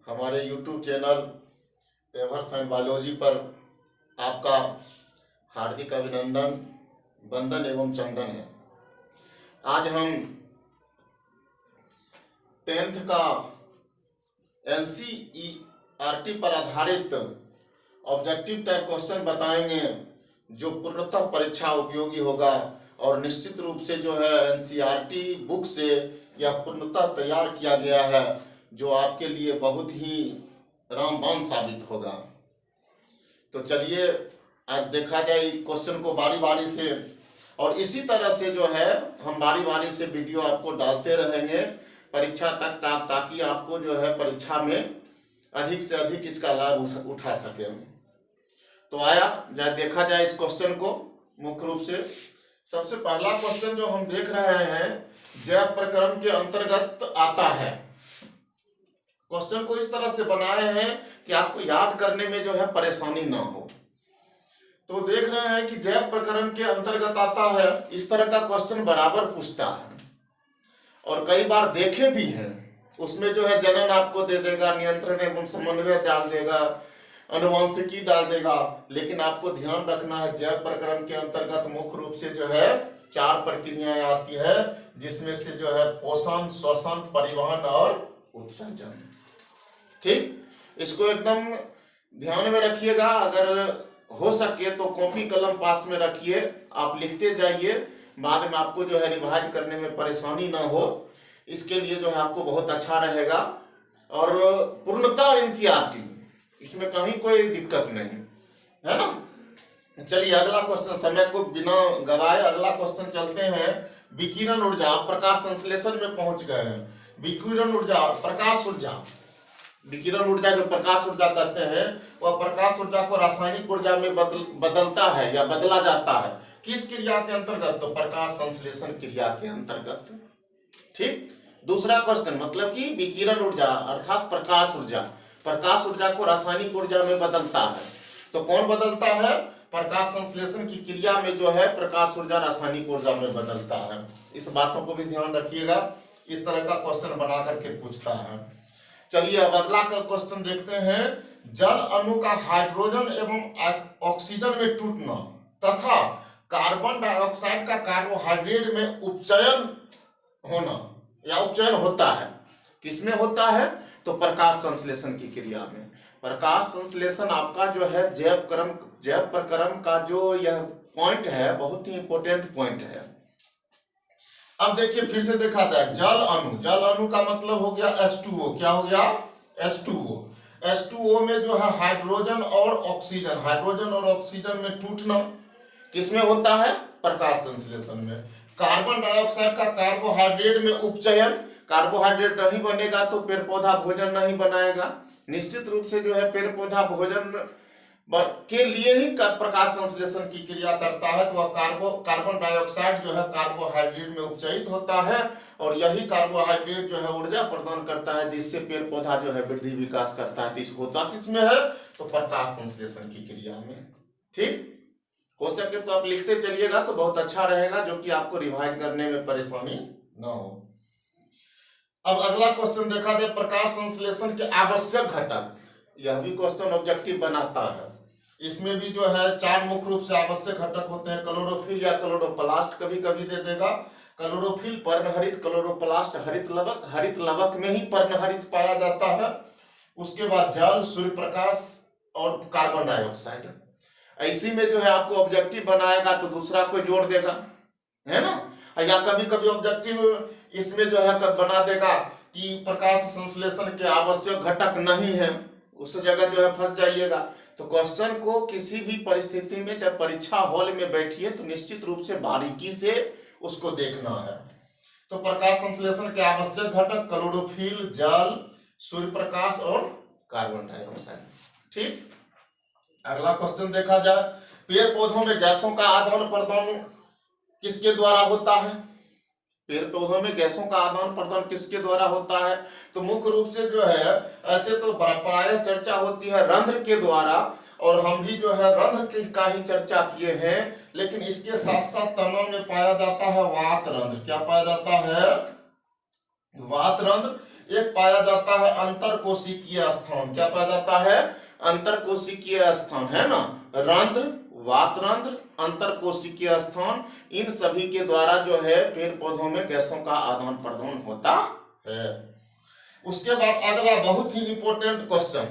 हमारे YouTube channel ever science biology पर आपका हार्दिक अभिनंदन, वंदन एवं चंदन है। आज हम 10th का NCERT पर आधारित ऑब्जेक्टिव टाइप क्वेश्चन बताएंगे जो पूर्णतः परीक्षा उपयोगी होगा और निश्चित रूप से जो है NCERT बुक से यह पूर्णतः तैयार किया गया है जो आपके लिए बहुत ही रामबाण साबित होगा। तो चलिए आज देखा जाए क्वेश्चन को बारी बारी से, और इसी तरह से जो है हम बारी बारी से वीडियो आपको डालते रहेंगे परीक्षा तक, ताकि आपको जो है परीक्षा में अधिक से अधिक इसका लाभ उठा सके। तो आया जाए देखा जाए इस क्वेश्चन को। मुख्य रूप से सबसे पहला क्वेश्चन जो हम देख रहे हैं जैव प्रक्रम के अंतर्गत आता है। क्वेश्चन को इस तरह से बनाए हैं कि आपको याद करने में जो है परेशानी ना हो। तो देख रहे हैं कि जैव प्रक्रम के अंतर्गत आता है, इस तरह का क्वेश्चन बराबर पूछता है और कई बार देखे भी हैं। उसमें जो है जनन आपको दे देगा, नियंत्रण एवं समन्वय डाल देगा, अनुवांशिकी डाल देगा, लेकिन आपको ध्यान रखना है जैव प्रक्रम के अंतर्गत मुख्य रूप से जो है 4 प्रक्रियाएं आती है, जिसमें से जो है पोषण, श्वसन, परिवहन और उत्सर्जन। ठीक, इसको एकदम ध्यान में रखिएगा। अगर हो सके तो कॉपी कलम पास में रखिए, आप लिखते जाइए, बाद में आपको जो है रिवाइज करने में परेशानी ना हो, इसके लिए जो है आपको बहुत अच्छा रहेगा। और पूर्णतः NCERT, इसमें कहीं कोई दिक्कत नहीं है ना। चलिए अगला क्वेश्चन, समय को बिना गवाए अगला क्वेश्चन चलते हैं। विकिरण ऊर्जा, प्रकाश संश्लेषण में पहुंच गए हैं। विकिरण ऊर्जा, प्रकाश ऊर्जा, विकिरण ऊर्जा जो प्रकाश ऊर्जा कहते हैं वह प्रकाश ऊर्जा को रासायनिक ऊर्जा में बदलता है या बदला जाता है। किस क्रिया के अंतर्गत? तो प्रकाश संश्लेषण क्रिया के अंतर्गत। ठीक, दूसरा क्वेश्चन मतलब कि विकिरण ऊर्जा अर्थात प्रकाश ऊर्जा को रासायनिक ऊर्जा में बदलता है। तो कौन बदलता है? प्रकाश संश्लेषण की क्रिया में जो है प्रकाश ऊर्जा रासायनिक ऊर्जा में बदलता है। इस बातों को भी ध्यान रखिएगा, इस तरह का क्वेश्चन बना करके पूछता है। चलिए अब अगला क्वेश्चन देखते हैं। जल अणु का हाइड्रोजन एवं ऑक्सीजन में टूटना तथा कार्बन डाइऑक्साइड का कार्बोहाइड्रेट में उपचयन होना या उपचयन होता है, किसमें होता है? तो प्रकाश संश्लेषण की क्रिया में। प्रकाश संश्लेषण आपका जो है जैव प्रक्रम का जो यह पॉइंट है बहुत ही इंपॉर्टेंट पॉइंट है। अब देखिए फिर से देखा जाए, जल अणु का मतलब हो गया H2O। क्या हो गया? H2O में जो है हाइड्रोजन और ऑक्सीजन में टूटना किसमें होता है? प्रकाश संश्लेषण में। कार्बन डाइऑक्साइड का कार्बोहाइड्रेट में उपचयन, कार्बोहाइड्रेट नहीं बनेगा तो पेड़ पौधा भोजन नहीं बनाएगा। निश्चित रूप से जो है पेड़ पौधा भोजन के लिए ही प्रकाश संश्लेषण की क्रिया करता है, तो कार्बन डाइऑक्साइड जो है कार्बोहाइड्रेट में उपचयित होता है और यही कार्बोहाइड्रेट जो है ऊर्जा प्रदान करता है, जिससे पेड़ पौधा जो है वृद्धि विकास करता है। होता किसमें है? तो प्रकाश संश्लेषण की क्रिया में। ठीक, हो सके तो आप लिखते चलिएगा तो बहुत अच्छा रहेगा, जो कि आपको रिवाइज करने में परेशानी ना हो। अब अगला क्वेश्चन देखा जाए, प्रकाश संश्लेषण के आवश्यक घटक। यह भी क्वेश्चन ऑब्जेक्टिव बनाता है। इसमें भी जो है 4 मुख्य रूप से आवश्यक घटक होते हैं। क्लोरोफिल या क्लोरोप्लास्ट कभी कभी दे देगा। क्लोरोफिल पर्णहरित, क्लोरोप्लास्ट हरित लवक में ही पर्णहरित पाया जाता है। उसके बाद जल, सूर्य प्रकाश और कार्बन डाइऑक्साइड। ऐसी में जो है आपको ऑब्जेक्टिव बनाएगा तो दूसरा कोई जोड़ देगा, है ना। या कभी कभी ऑब्जेक्टिव इसमें जो है बना देगा कि प्रकाश संश्लेषण के आवश्यक घटक नहीं है, उस जगह जो है फंस जाइएगा। तो क्वेश्चन को किसी भी परिस्थिति में जब परीक्षा हॉल में बैठिए तो निश्चित रूप से बारीकी से उसको देखना है। तो प्रकाश संश्लेषण के आवश्यक घटक क्लोरोफिल, जल, सूर्य प्रकाश और कार्बन डाइऑक्साइड। ठीक, अगला क्वेश्चन देखा जाए, पेड़ पौधों में गैसों का आदान प्रदान किसके द्वारा होता है? पेड़ पौधों में गैसों का आदान प्रदान किसके द्वारा होता है? तो मुख्य रूप से जो है ऐसे तो प्रायः चर्चा होती है रंध्र के द्वारा, और हम भी जो है रंध्र का ही चर्चा किए हैं, लेकिन इसके साथ साथ तना में पाया जाता है वात रंध्र। क्या पाया जाता है? वात रंध्र। एक पाया जाता है अंतरकोशिकीय स्थान। क्या पाया जाता है? अंतरकोशिकीय स्थान, है ना। रंध्र, वातरंध्र, अंतरकोशिकीय स्थान, इन सभी के द्वारा जो है पेड़ पौधों में गैसों का आदान प्रदान होता है। उसके बाद अगला बहुत ही इंपॉर्टेंट क्वेश्चन,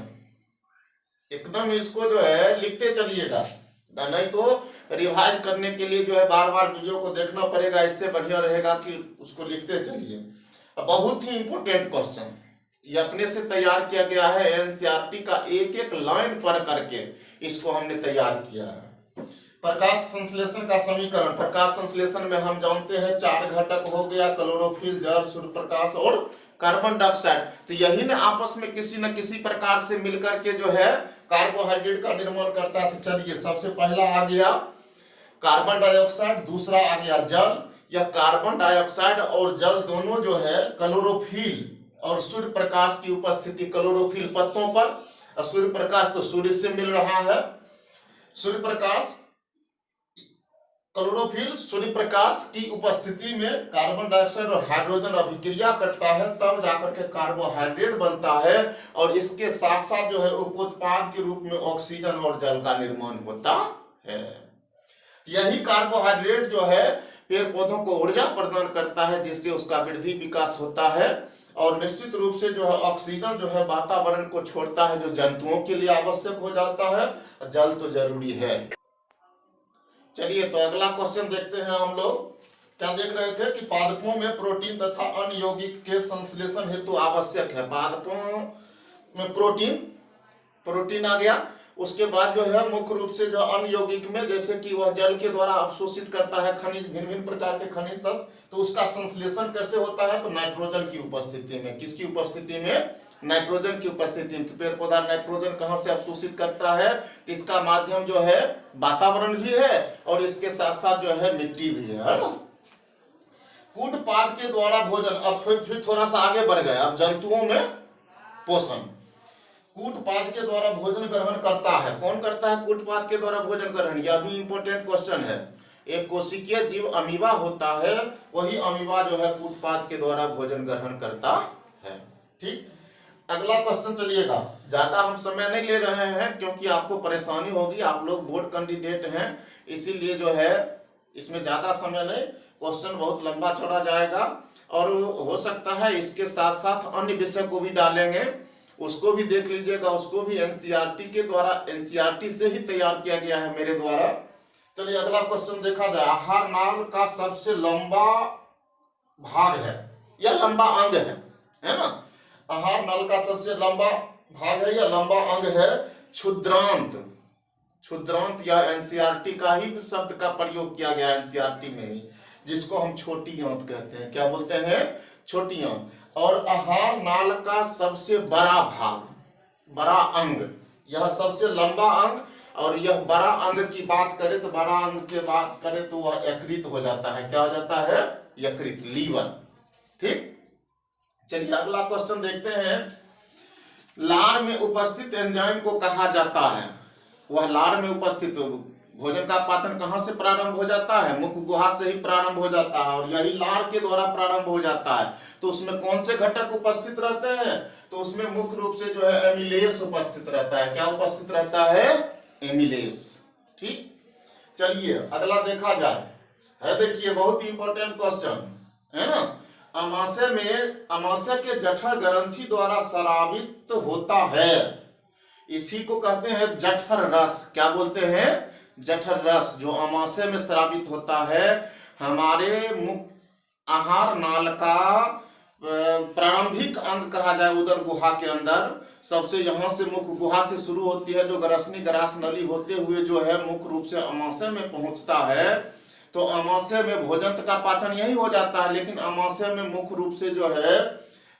एकदम इसको जो है लिखते चलिएगा, नहीं तो रिवाइज करने के लिए जो है बार बार वीडियो को देखना पड़ेगा। इससे बढ़िया रहेगा कि उसको लिखते चलिए। बहुत ही इंपॉर्टेंट क्वेश्चन, ये अपने से तैयार किया गया है। एनसीईआरटी का एक एक लाइन पढ़ करके इसको हमने तैयार किया है। प्रकाश संश्लेषण का समीकरण, प्रकाश संश्लेषण में हम जानते हैं 4 घटक हो गया, क्लोरोफिल, जल, सूर्य प्रकाश और कार्बन डाइऑक्साइड। तो यही ने आपस में किसी न किसी प्रकार से मिलकर के जो है कार्बोहाइड्रेट का निर्माण करता है। तो चलिए, सबसे पहला आ गया कार्बन डाइऑक्साइड, दूसरा आ गया जल। यह कार्बन डाइऑक्साइड और जल दोनों जो है क्लोरोफिल और सूर्य प्रकाश की उपस्थिति, क्लोरोफिल पत्तों पर और सूर्य प्रकाश तो सूर्य से मिल रहा है। सूर्य प्रकाश, क्लोरोफिल सूर्य प्रकाश की उपस्थिति में कार्बन डाइऑक्साइड और हाइड्रोजन अभिक्रिया करता है, तब जाकर के कार्बोहाइड्रेट बनता है। और इसके साथ साथ जो है उपोत्पाद के रूप में ऑक्सीजन और जल का निर्माण होता है। यही कार्बोहाइड्रेट जो है पेड़ पौधों को ऊर्जा प्रदान करता है, जिससे उसका वृद्धि विकास होता है। और निश्चित रूप से जो है ऑक्सीजन जो है वातावरण को छोड़ता है, जो जंतुओं के लिए आवश्यक हो जाता है। जल तो जरूरी है। चलिए, तो अगला क्वेश्चन देखते हैं हम लोग। क्या देख रहे थे कि पादपों में प्रोटीन तथा अन्य यौगिक के संश्लेषण हेतु आवश्यक है। पादपों में प्रोटीन आ गया। उसके बाद जो है मुख्य रूप से जो अन्य यौगिक में, जैसे कि वह जल के द्वारा अवशोषित करता है खनिज, भिन्न भिन्न प्रकार के खनिज तत्व, तो उसका संश्लेषण कैसे होता है? तो नाइट्रोजन की उपस्थिति में। किसकी उपस्थिति में? नाइट्रोजन की उपस्थिति में। तो पेड़ पौधा नाइट्रोजन कहां से अवशोषित करता है? तो इसका माध्यम जो है वातावरण भी है और इसके साथ साथ जो है मिट्टी भी है ना। कूटपाद के द्वारा भोजन, अब फिर थोड़ा सा आगे बढ़ गए। अब जंतुओं में पोषण, कूटपाद के द्वारा भोजन ग्रहण करता है। कौन करता है कूटपाद के द्वारा भोजन ग्रहण? यह भी इंपॉर्टेंट क्वेश्चन है। एक कोशिकीय जीव अमीबा होता है, वही अमीबा जो है कूटपाद के द्वारा भोजन ग्रहण करता है। ठीक, अगला क्वेश्चन चलिएगा। ज्यादा हम समय नहीं ले रहे हैं क्योंकि आपको परेशानी होगी, आप लोग बोर्ड कैंडिडेट हैं, इसीलिए जो है इसमें ज्यादा समय नहीं, क्वेश्चन बहुत लंबा चौड़ा जाएगा। और हो सकता है इसके साथ साथ अन्य विषय को भी डालेंगे, उसको भी देख लीजिएगा। उसको भी एनसीईआरटी के द्वारा, एनसीईआरटी से ही तैयार किया गया है मेरे द्वारा। चलिए, अगला क्वेश्चन देखा जाए। आहार नाल का सबसे लंबा भाग है या लंबा अंग है ना। आहार नल का सबसे लंबा भाग है या लंबा अंग है क्षुद्रांत। क्षुद्रांत या एनसीईआरटी का ही शब्द का प्रयोग किया गया एनसीईआरटी में ही, जिसको हम छोटी आंत कहते हैं। क्या बोलते हैं? छोटी आंत। और आहार नाल का सबसे बड़ा भाग, बड़ा अंग, यह सबसे लंबा अंग। और यह बड़ा अंग की बात करें तो, बड़ा अंग की बात करें तो वह यकृत हो जाता है। क्या हो जाता है? यकृत, लीवर। ठीक, चलिए अगला क्वेश्चन देखते हैं। लार में उपस्थित एंजाइम को कहा जाता है। वह लार में उपस्थित, भोजन का पाचन कहां से प्रारंभ हो जाता है? मुख गुहा से ही प्रारंभ हो जाता है और यही लार के द्वारा प्रारंभ हो जाता है। तो उसमें कौन से घटक उपस्थित रहते हैं? तो उसमें मुख्य रूप से जो है एमिलेस उपस्थित रहता है। क्या उपस्थित रहता है? एमिलेस। ठीक, चलिए अगला देखा जाए। है, देखिए बहुत ही इंपॉर्टेंट क्वेश्चन है ना। अमाशय में, अमाशय के जठर ग्रंथि द्वारा स्रावित होता है, इसी को कहते हैं जठर रस। क्या बोलते हैं? जठर रस, जो अमाशय में स्रावित होता है। हमारे मुख आहार नाल का प्रारंभिक अंग कहा जाए, उदर गुहा के अंदर सबसे, यहां से मुख गुहा से शुरू होती है, जो ग्रसनी ग्रास नली होते हुए जो है मुख्य रूप से अमाशय में पहुंचता है। तो अमाशय में भोजन का पाचन यही हो जाता है, लेकिन अमाशय में मुख्य रूप से जो है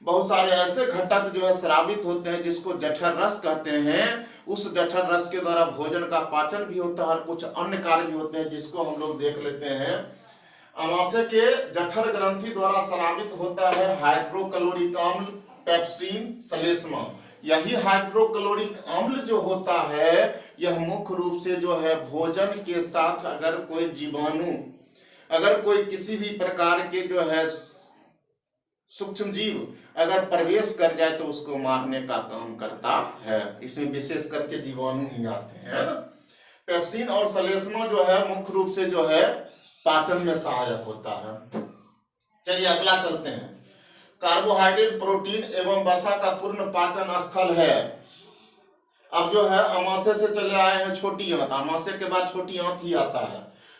बहुत सारे ऐसे घटक जो है स्रावित होते हैं, जिसको जठर रस कहते हैं। उस जठर रस के द्वारा भोजन का पाचन भी होता है और कुछ अन्य कार्य भी होते हैं, जिसको हम लोग देख लेते हैं। अमाशय के जठर ग्रंथि द्वारा स्रावित होता है हाइड्रोक्लोरिक अम्ल, पेप्सिन, श्लेष्मा। यही हाइड्रोक्लोरिक अम्ल जो होता है, यह मुख्य रूप से जो है भोजन के साथ अगर कोई जीवाणु, अगर कोई किसी भी प्रकार के जो है सूक्ष्म जीव अगर प्रवेश कर जाए तो उसको मारने का काम करता है। इसमें विशेष करके जीवाणु ही आते हैं, है ना। पेप्सिन और श्लेष्मा जो है मुख्य रूप से जो है पाचन में सहायक होता है। चलिए अगला चलते हैं। कार्बोहाइड्रेट, प्रोटीन एवं वसा का पूर्ण पाचन स्थल है। अब जो है अमाशय से चले आए हैं छोटी आंत, अमाशय के बाद छोटी आंत ही आता है।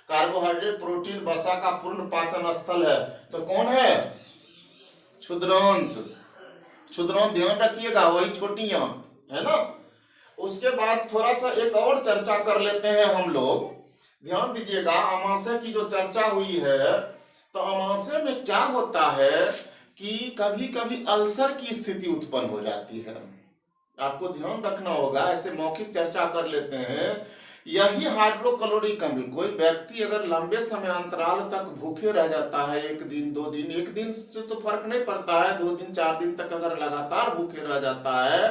कार्बोहाइड्रेट, प्रोटीन, वसा का पूर्ण पाचन स्थल है तो कौन है? क्षुद्रांत। क्षुद्रांत ध्यान रखिएगा, वही छोटी आंत है ना। उसके बाद थोड़ा सा एक और चर्चा कर लेते हैं हम लोग। ध्यान दीजिएगा, अमाशय की जो चर्चा हुई है तो अमाशय में क्या होता है कि कभी कभी अल्सर की स्थिति उत्पन्न हो जाती है। आपको ध्यान रखना होगा, ऐसे मौखिक चर्चा कर लेते हैं। यही हाइड्रोक्लोरिक अम्ल, कोई व्यक्ति अगर लंबे समय अंतराल तक भूखे रह जाता है, एक दिन 2 दिन, एक दिन से तो फर्क नहीं पड़ता है, 2 दिन 4 दिन तक अगर लगातार भूखे रह जाता है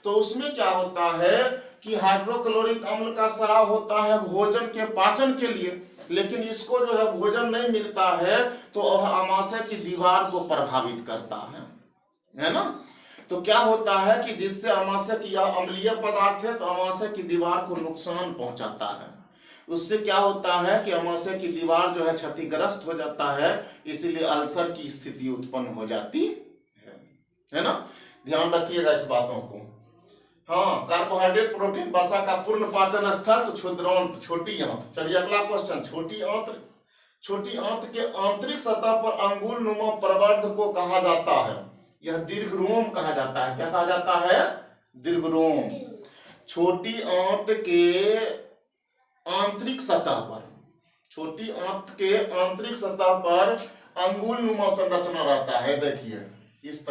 तो उसमें क्या होता है कि हाइड्रोक्लोरिक अम्ल का स्राव होता है भोजन के पाचन के लिए, लेकिन इसको जो है भोजन नहीं मिलता है तो अमाशय की दीवार को प्रभावित करता है ना। तो क्या होता है कि जिससे अमाशय की यह अम्लीय पदार्थ है तो अमाशय की दीवार को नुकसान पहुंचाता है। उससे क्या होता है कि अमाशय की दीवार जो है क्षतिग्रस्त हो जाता है, इसीलिए अल्सर की स्थिति उत्पन्न हो जाती है ना। ध्यान रखिएगा इस बातों को। हाँ, कार्बोहाइड्रेट, प्रोटीन, वसा का पूर्ण पाचन स्थल तो क्षुद्रांत, छोटी आंत। चलिए अगला क्वेश्चन। छोटी आंत के आंतरिक सतह पर अंगुल नुमा प्रवर्ध को कहा जाता है। यह दीर्घरोम कहा जाता है। क्या कहा जाता है? दीर्घरोम। छोटी आंत के आंतरिक सतह पर, छोटी आंत के आंतरिक सतह पर अंगुल नुमा संरचना रहता है। देखिए इस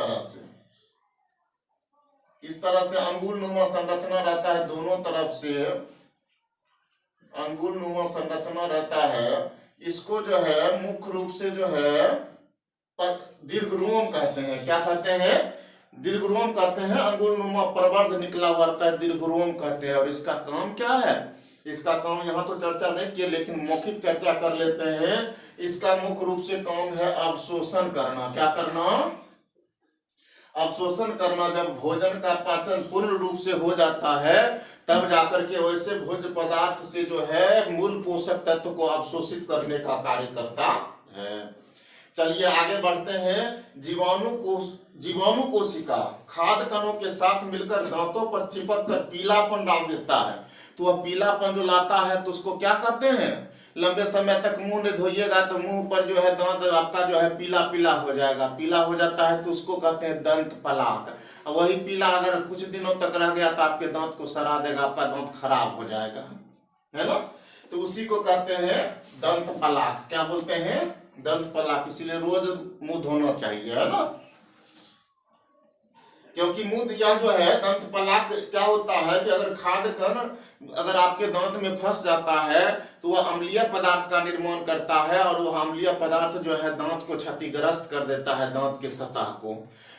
तरह से अंगुल नुमा संरचना रहता है, दोनों तरफ से अंगुल नुमा संरचना रहता है। इसको जो है मुख्य रूप से जो है दीर्घरोम कहते हैं। क्या कहते हैं? दीर्घरोम कहते हैं। अंगुल नुमा प्रवर्ध निकला हुआ रहता है, दीर्घरोम कहते हैं। और इसका काम क्या है? इसका काम यहाँ तो चर्चा नहीं किए, लेकिन मौखिक चर्चा कर लेते हैं। इसका मुख्य रूप से काम है अवशोषण करना। क्या करना? अवशोषण करना। जब भोजन का पाचन पूर्ण रूप से हो जाता है तब जाकर के वैसे भोज्य पदार्थ से जो है मूल पोषक तत्व को अवशोषित करने का कार्य करता है। चलिए आगे बढ़ते हैं। जीवाणु कोशिका खाद्य कणों के साथ मिलकर दांतों पर चिपक कर पीलापन डाल देता है। तो वह पीलापन जो लाता है तो उसको क्या कहते हैं? लंबे समय तक मुंह नहीं धोइएगा तो मुंह पर जो है दांत आपका जो है पीला पीला हो जाएगा। पीला हो जाता है तो उसको कहते हैं दंत पलाक। वही पीला अगर कुछ दिनों तक रह गया तो आपके दांत को सड़ा देगा, आपका दांत खराब हो जाएगा, है ना। तो उसी को कहते हैं दंत पलाक। क्या बोलते हैं? दंत पलाक। इसीलिए रोज मुंह धोना चाहिए, है ना। क्योंकि मुंह यह जो है दंत पलाक क्या होता है कि अगर खाद्य कण अगर आपके दांत में फंस जाता है तो वह अम्लीय पदार्थ का निर्माण करता है और वह अम्लीय पदार्थ जो है दांत को क्षतिग्रस्त कर देता है, दांत के सतह को।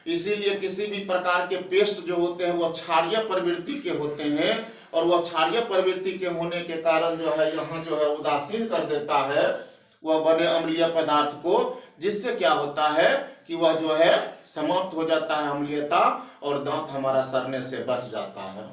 इसीलिए किसी भी प्रकार के पेस्ट जो होते हैं वह क्षारीय प्रवृत्ति के होते हैं और वह क्षारीय प्रवृत्ति के होने के कारण जो है यहाँ जो है उदासीन कर देता है वह बने अम्लीय पदार्थ को, जिससे क्या होता है कि वह जो है समाप्त हो जाता है अम्लीयता और दांत हमारा सड़ने से बच जाता है।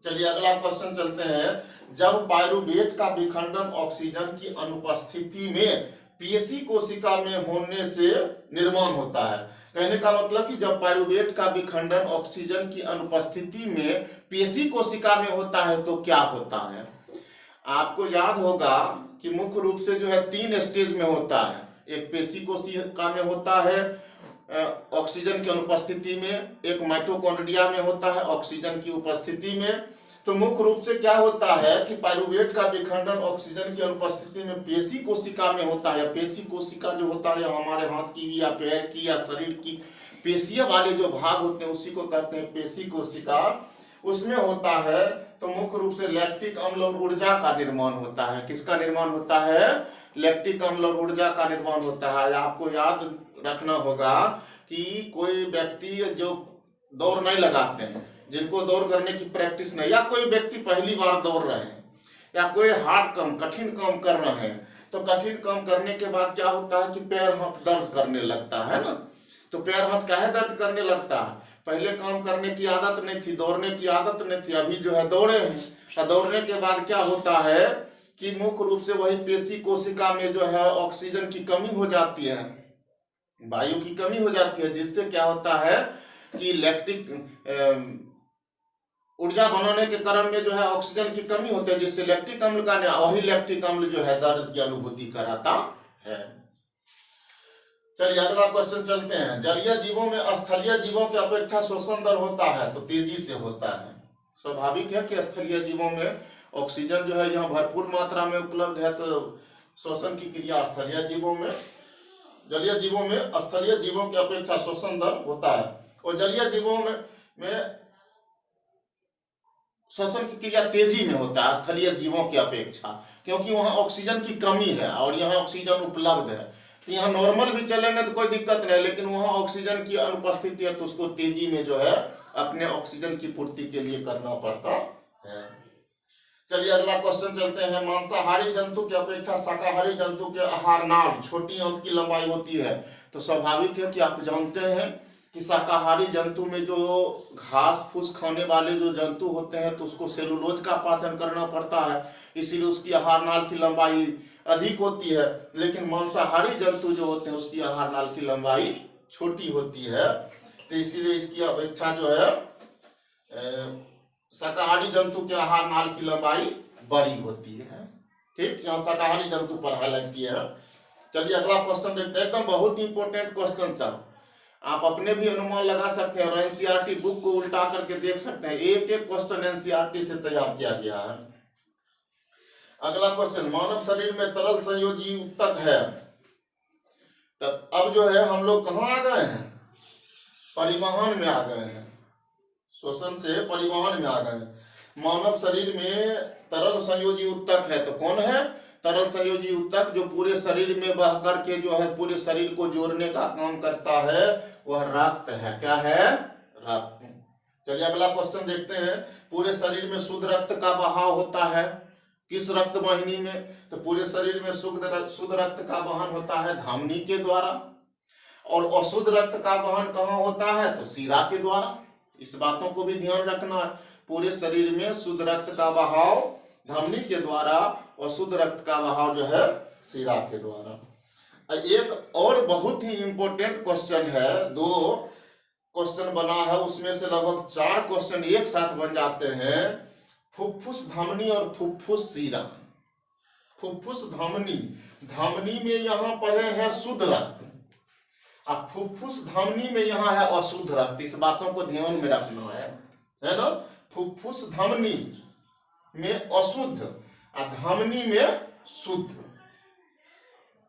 चलिए अगला क्वेश्चन चलते हैं। जब पायरुवेट का विखंडन ऑक्सीजन की अनुपस्थिति में पेशी कोशिका में होने से निर्माण होता है। कहने का मतलब कि जब पायरुवेट का विखंडन ऑक्सीजन की अनुपस्थिति में पेशी कोशिका में होता है तो क्या होता है? आपको याद होगा कि मुख्य रूप से जो है 3 स्टेज में होता है। एक पेशी कोशिका में होता है ऑक्सीजन की अनुपस्थिति में, एक माइटोकॉन्ड्रिया में होता है ऑक्सीजन की उपस्थिति में। तो मुख्य रूप से क्या होता है कि पायरुवेट का विखंडन ऑक्सीजन की अनुपस्थिति में पेशी कोशिका में होता है। पेशी कोशिका जो होता है हमारे हाथ की या पैर की या शरीर की पेशियां वाले जो भाग होते हैं उसी को कहते हैं पेशी कोशिका, उसमें होता है। तो मुख्य रूप से लैक्टिक अम्ल और ऊर्जा का निर्माण होता है। किसका निर्माण होता है? लैक्टिक अम्ल और ऊर्जा का निर्माण होता है। आपको याद रखना होगा कि कोई व्यक्ति जो दौड़ नहीं लगाते हैं, जिनको दौड़ करने की प्रैक्टिस नहीं, या कोई व्यक्ति पहली बार दौड़ रहे हैं या कोई हार्ड काम कठिन काम कर रहे हैं, तो कठिन काम करने के बाद क्या होता है कि पैर हाथ दर्द करने लगता है ना। तो पैर हाथ काहे दर्द करने लगता है? पहले काम करने की आदत नहीं थी, दौड़ने की आदत नहीं थी, अभी जो है दौड़े हैं, और दौड़ने के बाद क्या होता है कि मुख्य रूप से वही पेशी कोशिका में जो है ऑक्सीजन की कमी हो जाती है, वायु की कमी हो जाती है, जिससे क्या होता है कि लैक्टिक ऊर्जा बनाने के क्रम में जो है ऑक्सीजन की कमी होती है, जिससे लैक्टिक अम्ल का, वही लैक्टिक अम्ल जो है दर्द की अनुभूति कराता है। चलिए अगला क्वेश्चन चलते हैं। जलीय जीवों में स्थलीय जीवों की अपेक्षा श्वसन दर होता है तो तेजी से होता है। स्वाभाविक है कि स्थलीय जीवों में ऑक्सीजन जो है यहाँ भरपूर मात्रा में उपलब्ध है, तो श्वसन की क्रिया स्थलीय जीवों में, जलीय जीवों में स्थलीय जीवों की अपेक्षा श्वसन दर होता है, और जलीय जीवों में श्वसन की क्रिया तेजी में होता है स्थलीय जीवों की अपेक्षा, क्योंकि वहां ऑक्सीजन की कमी है और यहाँ ऑक्सीजन उपलब्ध है। तो यहाँ नॉर्मल भी चलेंगे तो कोई दिक्कत नहीं, लेकिन वहां ऑक्सीजन की अनुपस्थिति है तो उसको तेजी में जो है अपने ऑक्सीजन की पूर्ति के लिए करना पड़ता है। चलिए अगला क्वेश्चन चलते हैं। मांसाहारी जंतु की अपेक्षा शाकाहारी जंतु के आहार नाल छोटी अंत की लंबाई होती है। तो स्वाभाविक है कि आप जानते हैं कि शाकाहारी जंतु में जो घास फूस खाने वाले जो जंतु होते हैं तो उसको सेलुलोज का पाचन करना पड़ता है, इसीलिए उसकी आहार नाल की लंबाई अधिक होती है। लेकिन मांसाहारी जंतु जो होते हैं उसकी आहार नाल की लंबाई छोटी होती है, तो इसीलिए इसकी अपेक्षा जो है शाकाहारी जंतु के आहार नाल की लंबाई बड़ी होती है। ठीक, यहाँ शाकाहारी जंतु पर हाईलाइट किया है। चलिए अगला क्वेश्चन देखते हैं, एकदम बहुत ही इंपॉर्टेंट क्वेश्चन सब, आप अपने भी अनुमान लगा सकते हैं और एनसीईआरटी बुक को उल्टा करके देख सकते हैं। एक एक क्वेश्चन एनसीईआरटी से तैयार किया गया है। अगला क्वेश्चन, मानव शरीर में तरल संयोजी ऊतक है। तब अब जो है हम लोग कहाँ आ गए हैं? परिवहन में आ गए हैं, श्वसन से परिवहन में आ गए हैं। मानव शरीर में तरल संयोजी ऊतक है, तो कौन है? तरल संयोजी ऊतक जो पूरे शरीर में बह करके जो है पूरे शरीर को जोड़ने का काम करता है, वह रक्त है। क्या है? रक्त। चलिए अगला क्वेश्चन देखते हैं। पूरे शरीर में शुद्ध रक्त का बहाव होता है किस रक्त वाहिनी में? तो पूरे शरीर में शुद्ध रक्त का वहन होता है धमनी के द्वारा, और अशुद्ध रक्त का वहन कहाँ होता है? तो शिरा के द्वारा। इस बातों को भी ध्यान रखना है। पूरे शरीर में शुद्ध रक्त का बहाव धमनी के द्वारा, अशुद्ध रक्त का बहाव जो है शिरा के द्वारा। एक और बहुत ही इंपॉर्टेंट क्वेश्चन है, 2 क्वेश्चन बना है, उसमें से लगभग 4 क्वेश्चन एक साथ बन जाते हैं। फुफ्फुस धमनी और फुफ्फुस शिरा। फुफ्फुस धमनी, धमनी में यहाँ पढ़े हैं शुद्ध रक्त, अब फुफ्फुस धमनी में यहाँ है अशुद्ध रक्त। इस बातों को ध्यान में रखना है ना। फुफ्फुस धमनी में अशुद्ध और धमनी में शुद्ध,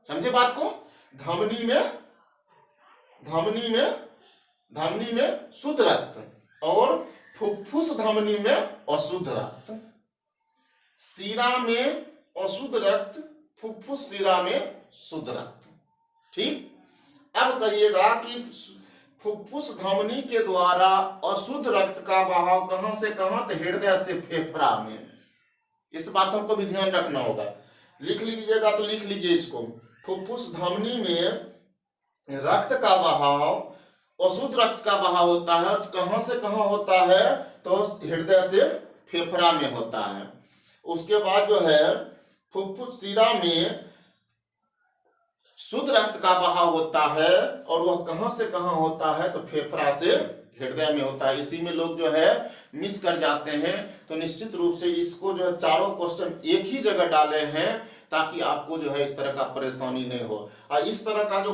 समझे बात को? धमनी में शुद्ध रक्त और फुफ्फुस धमनी में अशुद्ध रक्त। शिरा में अशुद्ध रक्त, फुफ्फुस शिरा में शुद्ध रक्त। ठीक, अब कहिएगा कि फुफ्फुस धमनी के द्वारा अशुद्ध रक्त का बहाव कहां से कहां? तो हृदय से फेफड़ा में। इस बातों को भी ध्यान रखना होगा। लिख लीजिएगा तो लिख लीजिए इसको। फुफ्फुस धमनी में रक्त का बहाव, अशुद्ध रक्त का बहाव होता है, तो कहां से कहां होता है? तो हृदय से फेफड़ा में होता है। उसके बाद जो है फुफ्फुस शिरा में शुद्ध रक्त का बहाव होता है, और वह कहां से कहां होता है? तो फेफड़ा से हृदय में होता है। इसी में लोग जो है मिस कर जाते हैं, तो निश्चित रूप से इसको जो है चारों क्वेश्चन एक ही जगह डाले हैं ताकि आपको जो है इस तरह का परेशानी नहीं हो। और इस तरह का जो